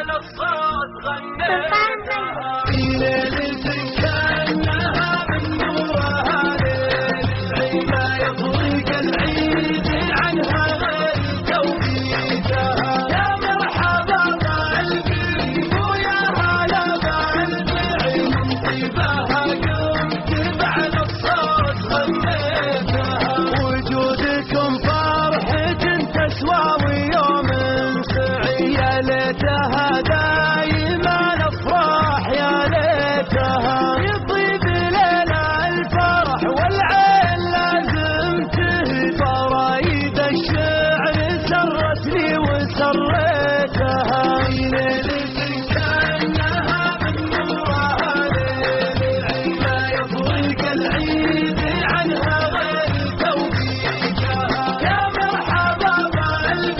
بأعلى الصوت غنيتها في ليلة كأنها من نورها ليل ما يطرق العيد عنها غير توقيتها يا مرحبا بالقلب ويا هلا بالفعل طيبها قمت بأعلى الصوت غنيتها وجودكم فرحة تسوى ويوم سعي يا ليتها دايما افراح يا ليتها يطيب لنا الفرح والعين لازم تهدى فرايد الشعر سرتني وسريتها ليلة كأنها من نورها ليل ما يفرق العيد عنها غير توقيتها يا مرحبا بالقلب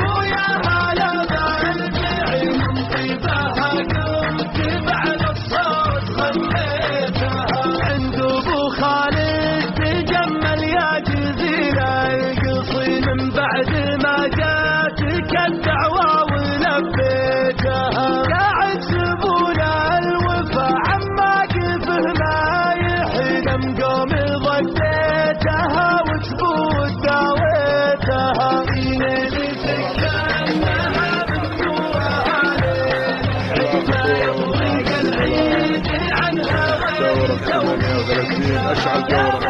ويا هلا بالفعل طيبها قمت بأعلى الصوت غنيتها عند ابو خالد تجمل يا جزيل القصي من بعد ما جاتك الدعوة ولبيتها قاعد زبون الوفا عما قفه ما يحلم قومي ضديتها وثبوت داويتها ليلة كأنها من نورها ليل ما يطرق العيد عنها غير توقيتها اشعل دورة